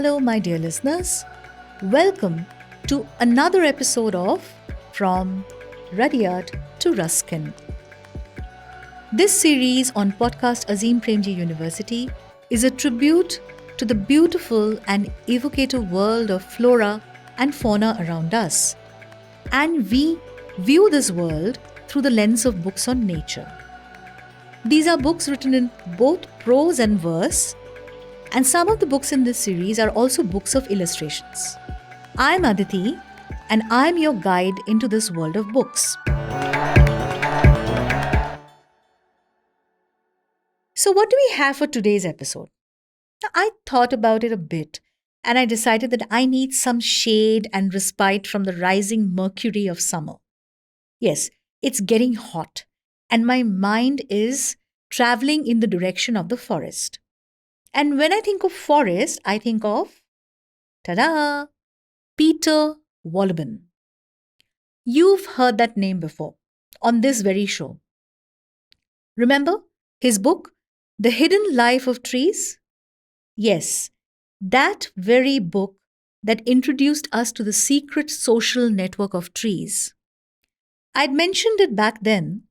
hello, my dear listeners. Welcome to another episode of From Rudyard to Ruskin. This series on podcast Azim Premji University is a tribute to the beautiful and evocative world of flora and fauna around us. And we view this world through the lens of books on nature. These are books written in both prose and verse, and some of the books in this series are also books of illustrations. I'm Aditi, and I'm your guide into this world of books. So, what do we have for today's episode? Now, I thought about it a bit, and I decided that I need some shade and respite from the rising mercury of summer. Yes, it's getting hot, and my mind is traveling in the direction of the forest. And when I think of forest, I think of, ta-da, Peter Wohlleben. You've heard that name before on this very show. Remember his book, The Hidden Life of Trees? Yes, that very book that introduced us to the secret social network of trees. I'd mentioned it back then.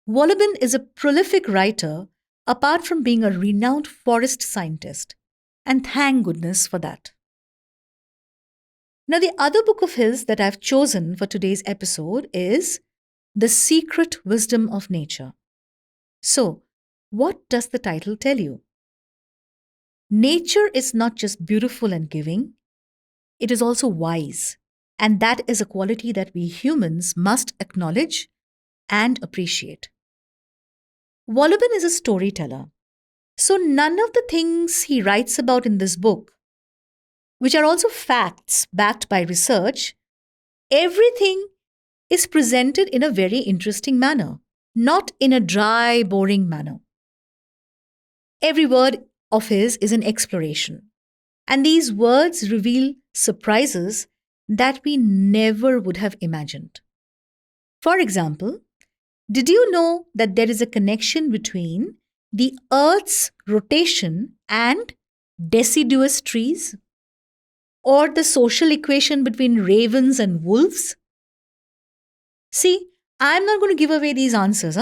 Wohlleben is a prolific writer apart from being a renowned forest scientist, and thank goodness for that. Now, the other book of his that I've chosen for today's episode is The Secret Wisdom of Nature. So, what does the title tell you? Nature is not just beautiful and giving, it is also wise, and that is a quality that we humans must acknowledge and appreciate. Wohlleben is a storyteller, so none of the things he writes about in this book, which are also facts backed by research, everything is presented in a very interesting manner, not in a dry, boring manner. Every word of his is an exploration, and these words reveal surprises that we never would have imagined. For example, did you know that there is a connection between the Earth's rotation and deciduous trees? Or the social equation between ravens and wolves? See, I'm not going to give away these answers.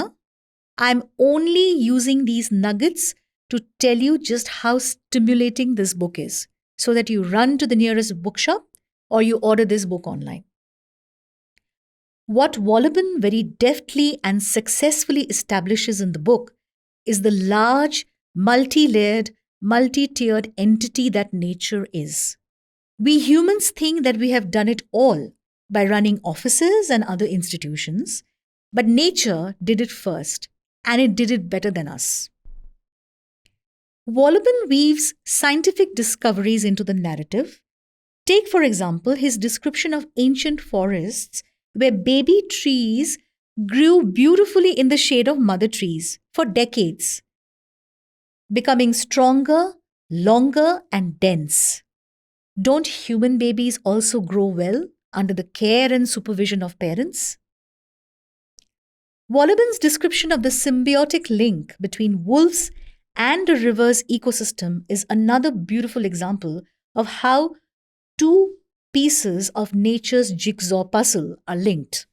I'm only using these nuggets to tell you just how stimulating this book is, so that you run to the nearest bookshop or you order this book online. What Wohlleben very deftly and successfully establishes in the book is the large, multi-layered, multi-tiered entity that nature is. We humans think that we have done it all by running offices and other institutions, but nature did it first, and it did it better than us. Wohlleben weaves scientific discoveries into the narrative. Take, for example, his description of ancient forests where baby trees grew beautifully in the shade of mother trees for decades, becoming stronger, longer, and dense. Don't human babies also grow well under the care and supervision of parents? Wohleben's description of the symbiotic link between wolves and a river's ecosystem is another beautiful example of how two pieces of nature's jigsaw puzzle are linked.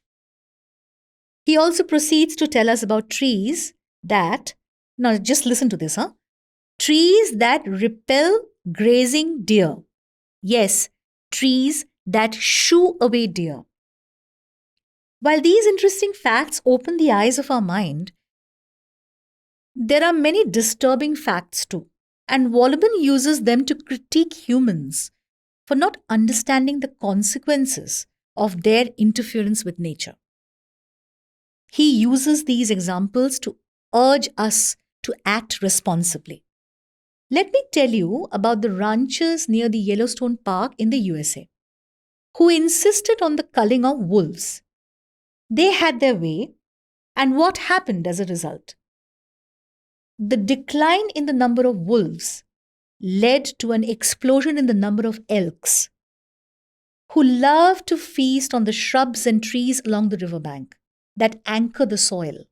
He also proceeds to tell us about trees that, now just listen to this, trees that repel grazing deer. Yes, trees that shoo away deer. While these interesting facts open the eyes of our mind, there are many disturbing facts too, and Wohlleben uses them to critique humans for not understanding the consequences of their interference with nature. He uses these examples to urge us to act responsibly. Let me tell you about the ranchers near the Yellowstone Park in the USA, who insisted on the culling of wolves. They had their way, and what happened as a result? The decline in the number of wolves led to an explosion in the number of elks, who love to feast on the shrubs and trees along the riverbank that anchor the soil.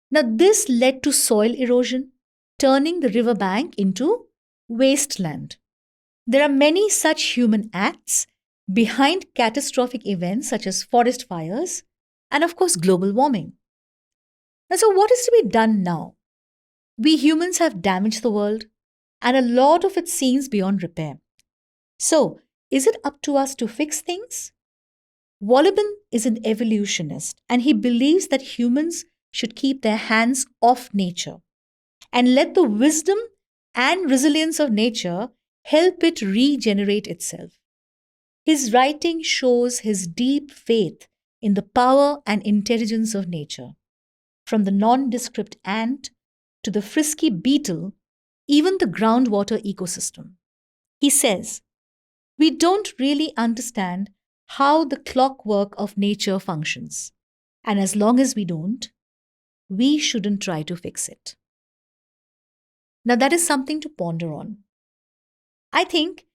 Now, this led to soil erosion, turning the riverbank into wasteland. There are many such human acts behind catastrophic events such as forest fires and, of course, global warming. And so, what is to be done now? We humans have damaged the world, and a lot of it seems beyond repair. So, is it up to us to fix things? Wohlleben is an evolutionist, and he believes that humans should keep their hands off nature and let the wisdom and resilience of nature help it regenerate itself. His writing shows his deep faith in the power and intelligence of nature. From the nondescript ant to the frisky beetle, even the groundwater ecosystem. He says, we don't really understand how the clockwork of nature functions. And as long as we don't, we shouldn't try to fix it. Now, that is something to ponder on. I think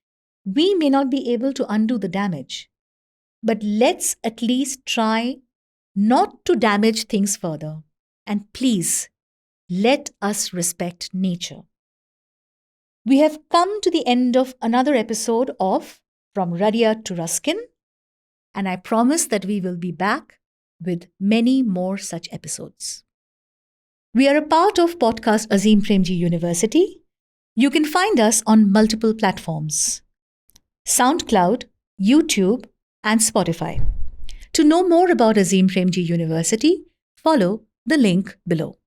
we may not be able to undo the damage, but let's at least try not to damage things further. And please, let us respect nature. We have come to the end of another episode of From Rudyard to Ruskin, and I promise that we will be back with many more such episodes. We are a part of podcast Azim Premji University. You can find us on multiple platforms: SoundCloud, YouTube, and Spotify. To know more about Azim Premji University, follow the link below.